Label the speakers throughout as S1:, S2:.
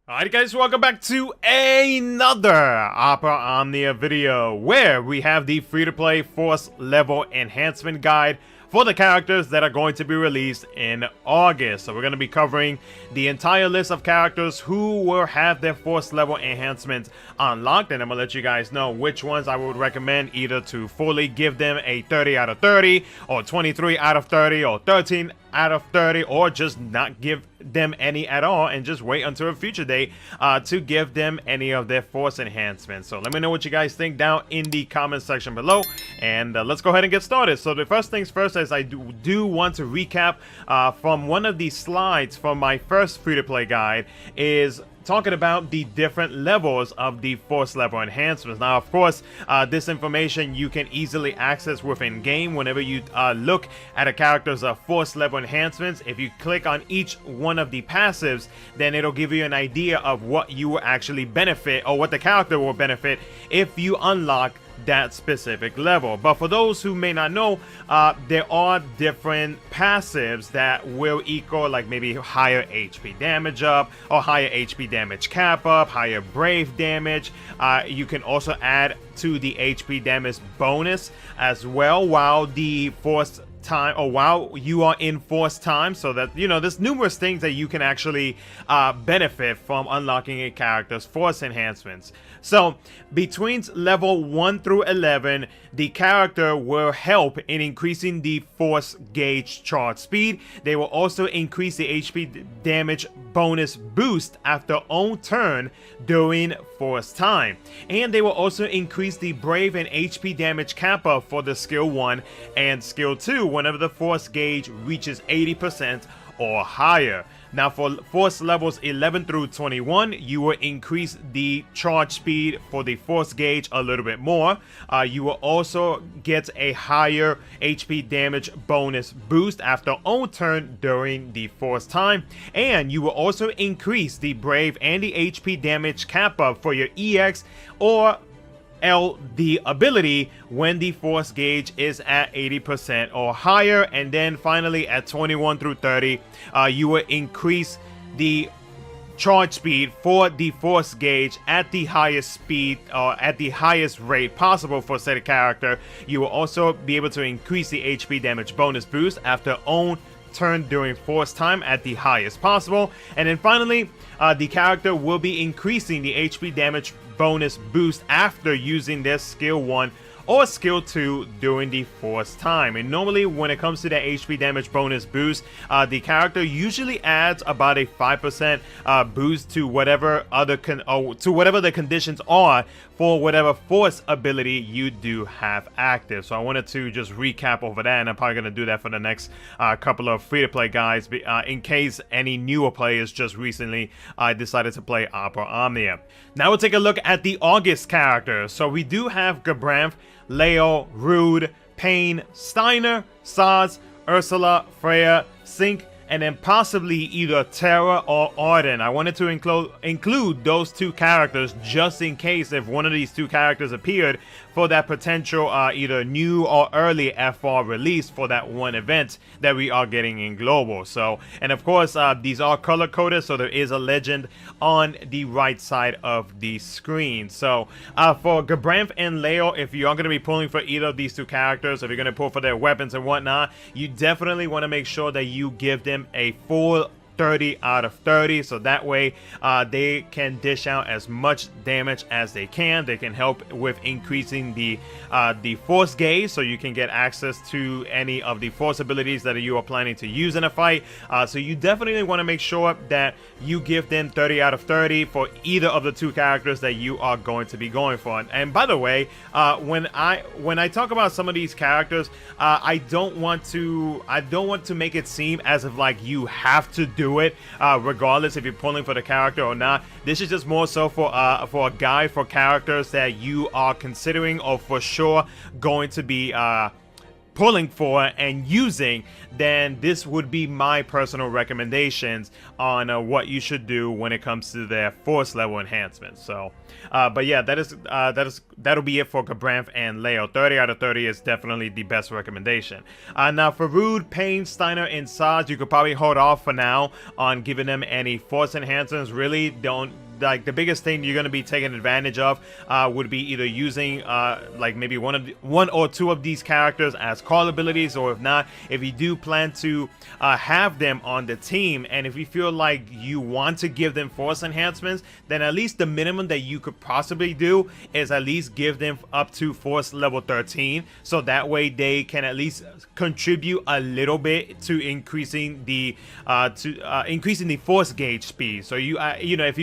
S1: Alright guys, welcome back to another Opera Omnia video where we have the free-to-play Force Level Enhancement Guide for the characters that are going to be released in August. So we're going to be covering the entire list of characters who will have their Force Level Enhancement unlocked, and I'm going to let you guys know which ones I would recommend either to fully give them a 30 out of 30, or 23 out of 30, or 13 out of 30, or just not give them any at all and just wait until a future date to give them any of their force enhancements. So let me know what you guys think down in the comment section below, and let's go ahead and get started. So the first things first is I do want to recap from one of these slides from my first free-to-play guide, is talking about the different levels of the force level enhancements. Now, of course, this information you can easily access within game whenever you look at a character's force level enhancements. If you click on each one of the passives, then it'll give you an idea of what you will actually benefit, or what the character will benefit if you unlock that specific level. But for those who may not know, there are different passives that will equal like maybe higher HP damage up, or higher HP damage cap up, higher brave damage. You can also add to the HP damage bonus as well while the force time, or while you are in force time, so that, you know, there's numerous things that you can actually benefit from unlocking a character's force enhancements. So between level 1 through 11, the character will help in increasing the force gauge charge speed. They will also increase the HP damage bonus boost after own turn during force time, and they will also increase the brave and HP damage cap up for the skill 1 and skill 2 whenever the force gauge reaches 80% or higher. Now for force levels 11 through 21, you will increase the charge speed for the force gauge a little bit more. You will also get a higher HP damage bonus boost after own turn during the force time, and you will also increase the brave and the HP damage cap up for your EX or LD ability when the force gauge is at 80% or higher. And then finally at 21 through 30, you will increase the charge speed for the force gauge at the highest speed, or at the highest rate possible for said character. You will also be able to increase the HP damage bonus boost after own turn during force time at the highest possible. And then finally, the character will be increasing the HP damage bonus boost after using their skill 1 or skill 2 during the force time. And normally when it comes to the HP damage bonus boost, the character usually adds about a 5% boost to whatever other whatever the conditions are for whatever force ability you do have active. So I wanted to just recap over that, and I'm probably going to do that for the next couple of free-to-play guides, in case any newer players just recently decided to play Opera Omnia. Now we'll take a look at the August characters. So we do have Gabranth, Leo, Rude, Payne, Steiner, Saz, Ursula, Freya, Sink, and then possibly either Terra or Arden. I wanted to include those two characters just in case if one of these two characters appeared for that potential either new or early FR release for that one event that we are getting in Global. So, and of course, these are color coded, so there is a legend on the right side of the screen. So for Gabranth and Leo, if you are going to be pulling for either of these two characters, if you're going to pull for their weapons and whatnot, you definitely want to make sure that you give them a full 30 out of 30, so that way they can dish out as much damage as they can. They can help with increasing the force gauge, so you can get access to any of the force abilities that you are planning to use in a fight. So you definitely want to make sure that you give them 30 out of 30 for either of the two characters that you are going to be going for. And by the way, when I talk about some of these characters, I don't want to make it seem as if like you have to do it regardless if you're pulling for the character or not. This is just more so for a guide for characters that you are considering or for sure going to be pulling for and using, then this would be my personal recommendations on what you should do when it comes to their force level enhancements. So but yeah, that'll be it for Gabranth and Leo. 30 out of 30 is definitely the best recommendation. Now for Rude, Pain, Steiner, and Saj, you could probably hold off for now on giving them any force enhancements. Really don't, like, the biggest thing you're going to be taking advantage of would be either using like maybe one or two of these characters as call abilities, or if not, if you do plan to have them on the team, and if you feel like you want to give them force enhancements, then at least the minimum that you could possibly do is at least give them up to force level 13, so that way they can at least contribute a little bit to increasing the force gauge speed. So you you know, if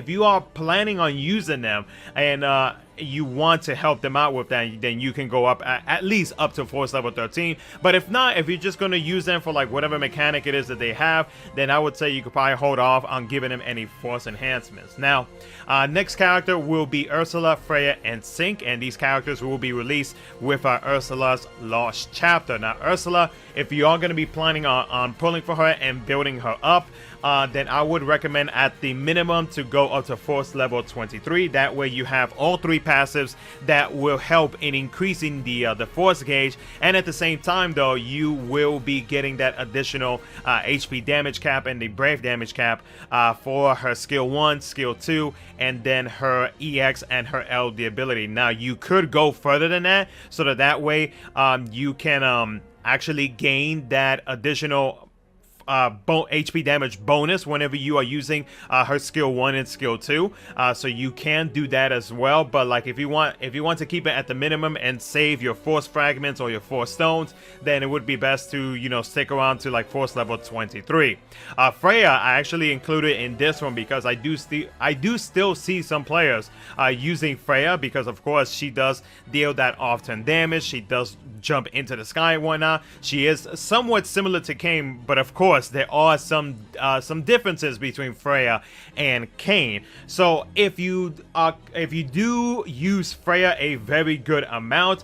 S1: you are planning on using them and you want to help them out with that, then you can go up at least up to force level 13. But if not, if you're just going to use them for like whatever mechanic it is that they have, then I would say you could probably hold off on giving them any force enhancements. Now next character will be Ursula, Freya, and Sync, and these characters will be released with Ursula's Lost Chapter. Now Ursula, if you are going to be planning on pulling for her and building her up, then I would recommend at the minimum to go up to force level 23. That way you have all three passives that will help in increasing the force gauge, and at the same time though, you will be getting that additional HP damage cap and the brave damage cap for her skill 1, skill 2, and then her EX and her LD ability. Now you could go further than that, so that way you can actually gain that additional HP damage bonus whenever you are using her skill 1 and skill 2, so you can do that as well. But like if you want to keep it at the minimum and save your force fragments or your force stones, then it would be best to, you know, stick around to like force level 23. Freya I actually included in this one because I do still see some players using Freya, because of course she does deal that often damage, she does jump into the sky and whatnot. She is somewhat similar to Kayn, but of course there are some differences between Freya and Kayn. So if you do use Freya a very good amount,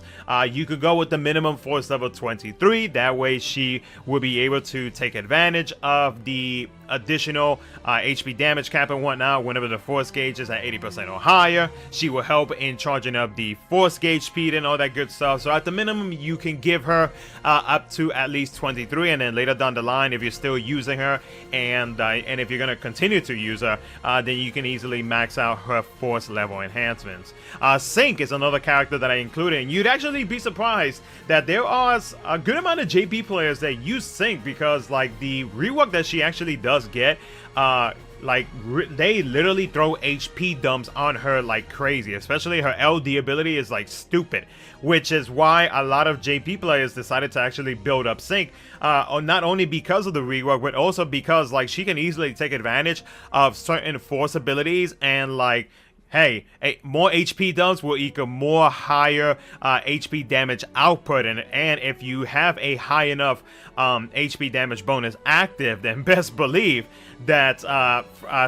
S1: you could go with the minimum force level 23. That way she will be able to take advantage of the additional HP damage cap and whatnot whenever the force gauge is at 80% or higher. She will help in charging up the force gauge speed and all that good stuff. So at the minimum you can give her up to at least 23, and then later down the line, if you're still using her and if you're going to continue to use her, then you can easily max out her force level enhancements. Sync is another character that I included, and you'd actually be surprised that there are a good amount of JP players that use Sync, because like the rework that she actually does get, they literally throw HP dumps on her like crazy. Especially her LD ability is like stupid, which is why a lot of JP players decided to actually build up Sync, not only because of the rework, but also because like she can easily take advantage of certain force abilities, and like, hey, more HP dumps will equal more higher HP damage output, and if you have a high enough HP damage bonus active, then best believe that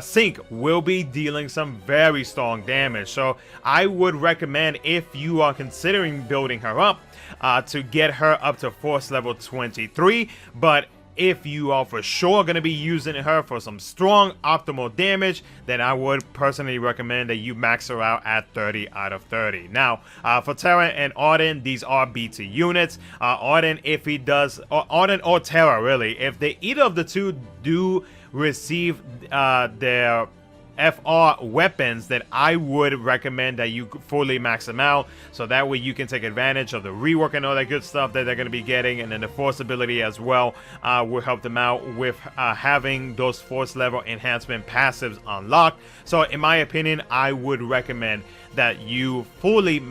S1: Sync will be dealing some very strong damage. So I would recommend, if you are considering building her up, to get her up to force level 23, but if you are for sure going to be using her for some strong optimal damage, then I would personally recommend that you max her out at 30 out of 30. Now, for Terra and Arden, these are BT units. Arden, if he does, or Arden or Terra really, if they either of the two do receive their FR weapons, then I would recommend that you fully max them out, so that way you can take advantage of the rework and all that good stuff that they're going to be getting, and then the force ability as well will help them out with having those force level enhancement passives unlocked. So in my opinion, I would recommend that you fully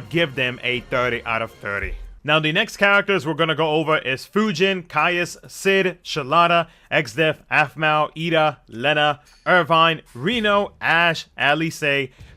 S1: give them a 30 out of 30. Now, the next characters we're going to go over is Fujin, Caius, Sid, Shalata, Exdef, Afmal, Ida, Lena, Irvine, Reno, Ash, Alice,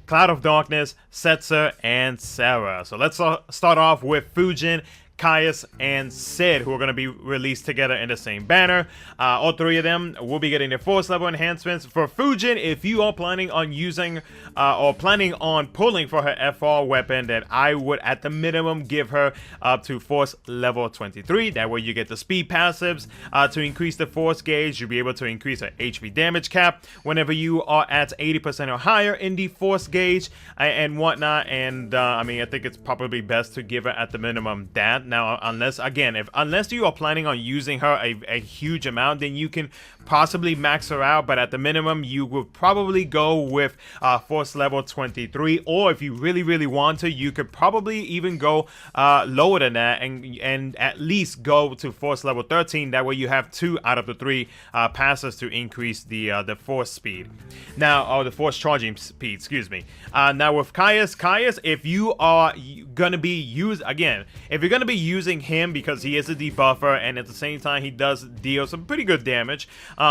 S1: Cloud of Darkness, Setzer, and Sarah. So let's start off with Fujin, Caius, and Sid, who are going to be released together in the same banner. All three of them will be getting their force level enhancements. For Fujin, if you are planning on using or planning on pulling for her FR weapon, then I would at the minimum give her up to force level 23. That way you get the speed passives to increase the force gauge. You'll be able to increase her HP damage cap whenever you are at 80% or higher in the force gauge and whatnot. And I mean, I think it's probably best to give her at the minimum that. Now, unless you are planning on using her a huge amount, then you can possibly max her out, but at the minimum you would probably go with force level 23, or if you really want to, you could probably even go lower than that and at least go to force level 13. That way you have 2 out of the 3 passes to increase the force speed. Now, the force charging speed, excuse me. Now with Caius, if you are gonna be using him, because he is a debuffer and at the same time he does deal some pretty good damage.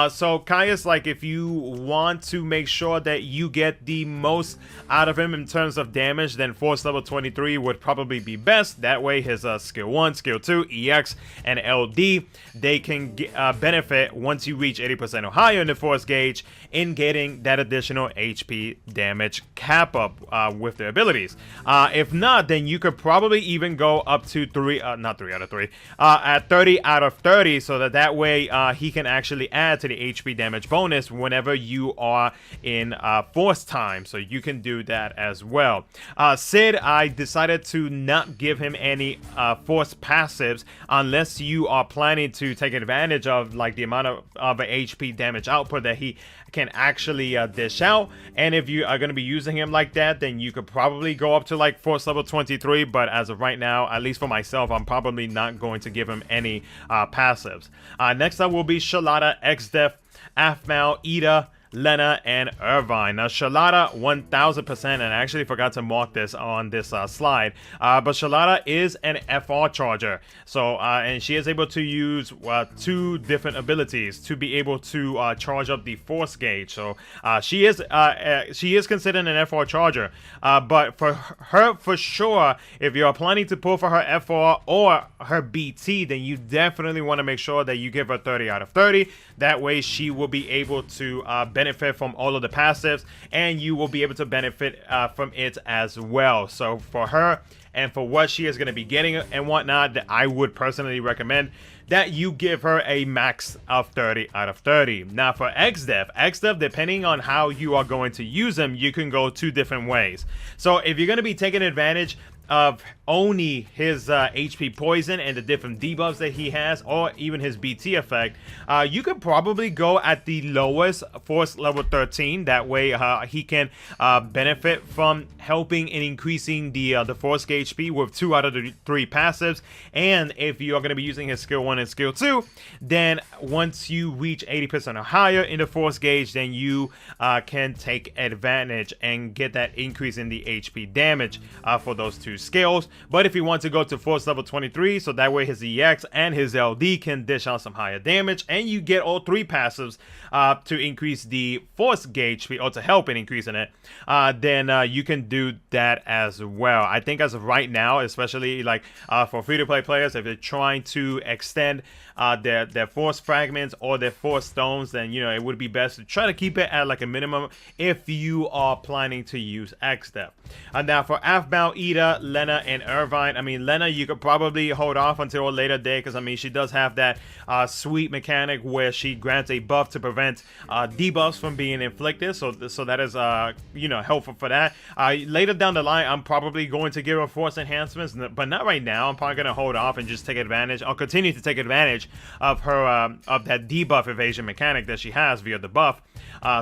S1: So Caius, like, if you want to make sure that you get the most out of him in terms of damage, then force level 23 would probably be best. That way his skill 1, skill 2, EX, and LD, they can benefit once you reach 80% or higher in the force gauge in getting that additional HP damage cap up with their abilities. If not, then you could probably even go up to 3 out of 3 at 30 out of 30, so that way he can actually add to the HP damage bonus whenever you are in force time, so you can do that as well. Sid, I decided to not give him any force passives unless you are planning to take advantage of like the amount of HP damage output that he can actually dish out. And if you are going to be using him like that, then you could probably go up to like force level 23, but as of right now, at least for myself, I'm probably not going to give him any passives. Next up will be Shalata, XDEF, Afmal, Ida, Lena, and Irvine. Now, Shalata, 1000%, and I actually forgot to mark this on this slide, but Shalata is an FR charger. So, and she is able to use 2 different abilities to be able to charge up the force gauge. So, she is considered an FR charger, but for her, for sure, if you are planning to pull for her FR or her BT, then you definitely want to make sure that you give her 30 out of 30. That way, she will be able to benefit from all of the passives, and you will be able to benefit from it as well. So for her and for what she is going to be getting and whatnot, that I would personally recommend that you give her a max of 30 out of 30. Now for XDEF, depending on how you are going to use them, you can go 2 different ways. So if you're going to be taking advantage of only his HP poison and the different debuffs that he has, or even his BT effect, you could probably go at the lowest force level 13. That way he can benefit from helping in increasing the force gauge speed with 2 out of the 3 passives. And if you are going to be using his skill 1 and skill 2, then once you reach 80% or higher in the force gauge, then you can take advantage and get that increase in the HP damage for those 2 skills. But if you want to go to force level 23, so that way his EX and his LD can dish out some higher damage, and you get all 3 passives to increase the force gauge speed, or to help in increasing it, then you can do that as well. I think as of right now, especially like for free-to-play players, if they're trying to extend their force fragments or their force stones, then it would be best to try to keep it at like a minimum if you are planning to use XDEF. Now for Afmal, Ida, Lena, and Irvine, I mean, Lena, you could probably hold off until a later day, because I mean, she does have that sweet mechanic where she grants a buff to prevent debuffs from being inflicted, so that is helpful for that. Later down the line, I'm probably going to give her force enhancements, but not right now. I'm probably going to hold off and just take advantage. I'll continue to take advantage of her of that debuff evasion mechanic that she has via the buff,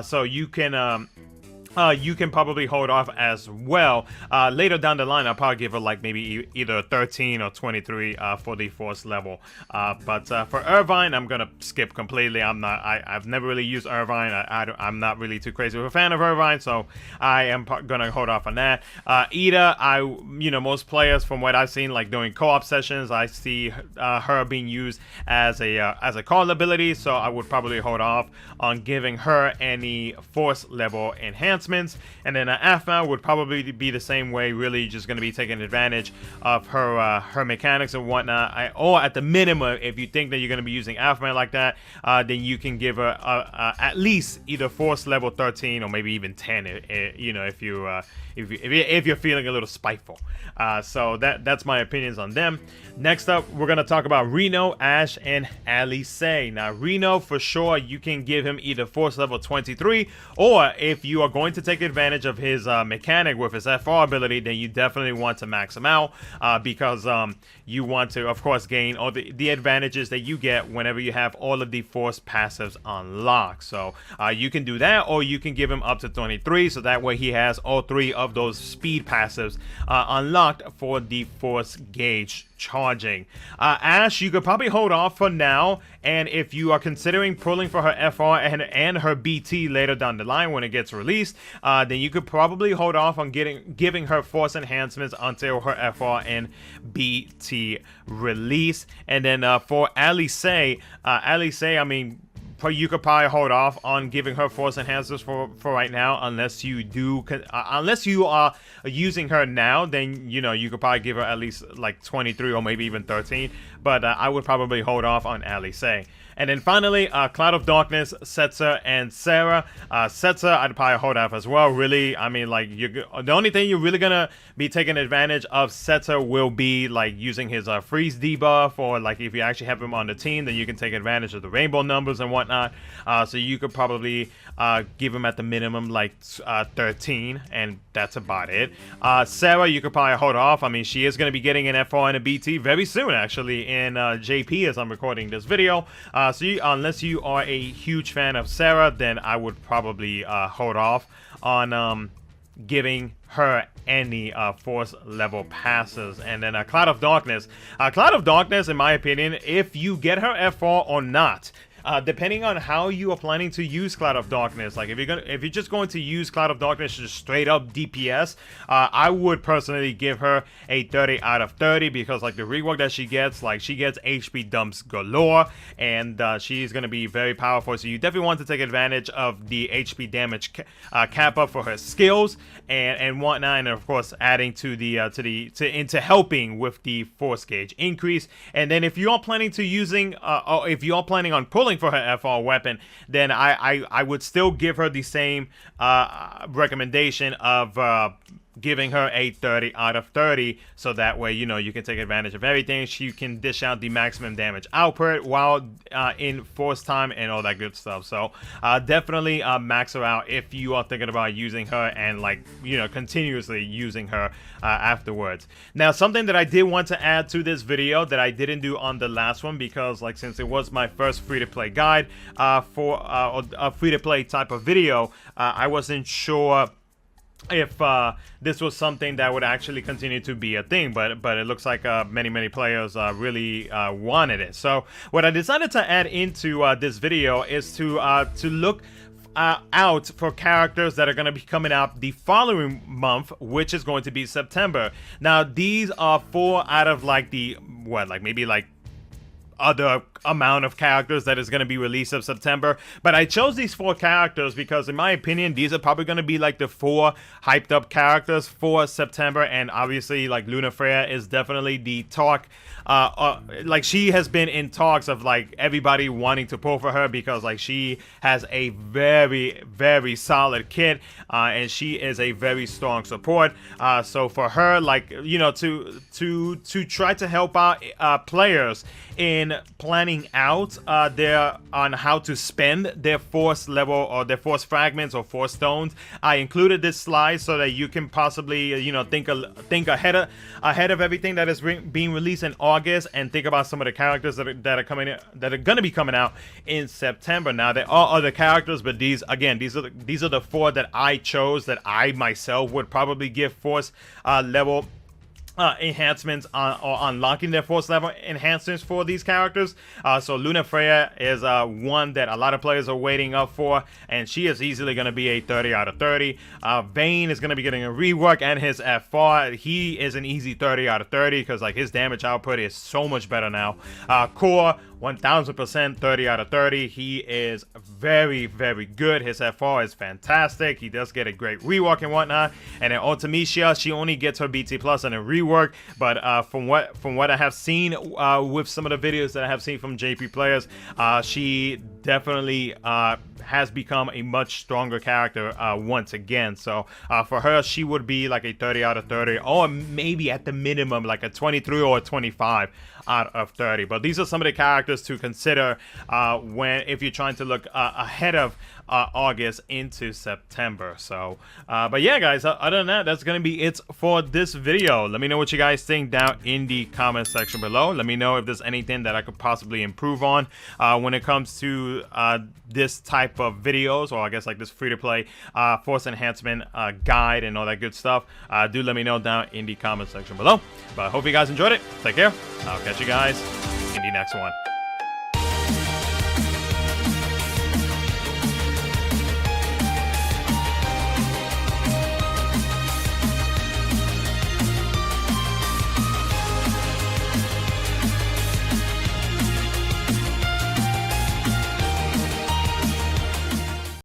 S1: so you can probably hold off as well. Later down the line, I'll probably give her like maybe either 13 or 23 for the force level. But for Irvine, I'm gonna skip completely. I've never really used Irvine. I'm not really too crazy of a fan of Irvine, so I am gonna hold off on that. Ida, most players from what I've seen, like doing co-op sessions, I see her being used as a call ability, so I would probably hold off on giving her any force level enhancement. enhancements. And then FMAL would probably be the same way, really just going to be taking advantage of her mechanics and whatnot. Or at the minimum, if you think that you're going to be using FMAL like that, then you can give her at least either Force level 13 or maybe even 10, you know, if you're feeling a little spiteful. So that's my opinions on them. Next up, we're going to talk about Reno, Ashe, and Alice. Now, Reno, for sure, you can give him either Force level 23, or if you are going to take advantage of his mechanic with his FR ability, then you definitely want to max him out, because you want to, of course, gain all the advantages that you get whenever you have all of the Force passives unlocked. So you can do that, or you can give him up to 23, so that way he has all 3 of those speed passives unlocked for the Force gauge charging. Ashe, you could probably hold off for now, and if you are considering pulling for her FR and her BT later down the line when it gets released, then you could probably hold off on giving her Force enhancements until her FR and BT release. And then for Alice, I mean, you could probably hold off on giving her Force enhancers for right now, unless you are using her now. Then, you know, you could probably give her at least like 23 or maybe even 13, but I would probably hold off on Alice. And then finally, Cloud of Darkness, Setzer, and Sarah. Setzer, I'd probably hold off as well. Really, I mean, like, the only thing you're really gonna be taking advantage of Setzer will be like using his freeze debuff, or like if you actually have him on the team, then you can take advantage of the rainbow numbers and whatnot. So you could probably give him at the minimum like 13, and that's about it. Sarah, you could probably hold off. I mean, she is gonna be getting an FR and a BT very soon, actually, in JP as I'm recording this video. So unless you are a huge fan of Sarah, then I would probably hold off on giving her any Force level passes. And then Cloud of Darkness. Cloud of Darkness, in my opinion, if you get her FR or not, depending on how you are planning to use Cloud of Darkness, like if you're just going to use Cloud of Darkness just straight up DPS, I would personally give her a 30 out of 30, because like the rework that she gets, like she gets HP dumps galore, and she's gonna be very powerful. So you definitely want to take advantage of the HP damage cap up for her skills and whatnot, and of course adding to into helping with the Force gauge increase. And then if you are planning to using or if you are planning on pulling for her FR weapon, then I would still give her the same recommendation of giving her a 30 out of 30, so that way, you know, you can take advantage of everything. She can dish out the maximum damage output while in Force time and all that good stuff. So definitely max her out if you are thinking about using her, and like, you know, continuously using her afterwards. Now, something that I did want to add to this video that I didn't do on the last one, because like since it was my first free-to-play guide for a free-to-play type of video, I wasn't sure if this was something that would actually continue to be a thing, but it looks like many players really wanted it. So what I decided to add into this video is to look out for characters that are going to be coming out the following month, which is going to be September. Now, these are 4 out of like the maybe like other amount of characters that is going to be released of September, but I chose these 4 characters because in my opinion these are probably going to be like the 4 hyped up characters for September. And obviously, like, Luna Freya is definitely the talk, like she has been in talks of like everybody wanting to pull for her, because like she has a very solid kit, and she is a very strong support. So for her, like, you know, to try to help out players in planning out on how to spend their Force level or their Force fragments or Force stones, I included this slide so that you can possibly, you know, think ahead of everything that is being released in August, and think about some of the characters that are going to be coming out in September. Now, there are other characters, but these are the 4 that I chose, that I myself would probably give Force level enhancements or unlocking their Force level enhancements for these characters. So Luna Freya is one that a lot of players are waiting up for, and she is easily going to be a 30 out of 30. Vayne is going to be getting a rework, and his FR, he is an easy 30 out of 30, because like his damage output is so much better now. Core, 1000%, 30 out of 30. He is very, very good. His FR is fantastic. He does get a great rework and whatnot. And then Ultimecia, she only gets her BT plus and a rework. But from what I have seen with some of the videos that I have seen from JP players, she definitely has become a much stronger character once again. So for her, she would be like a 30 out of 30, or maybe at the minimum like a 23 or a 25 out of 30. But these are some of the characters to consider if you're trying to look ahead of August into September. So but yeah, guys, other than that, that's gonna be it for this video. Let me know what you guys think down in the comment section below. Let me know if there's anything that I could possibly improve on when it comes to this type of videos, or I guess like this free-to-play force enhancement guide and all that good stuff. Do let me know down in the comment section below. But I hope you guys enjoyed it. Take care. I'll catch you guys in the next one.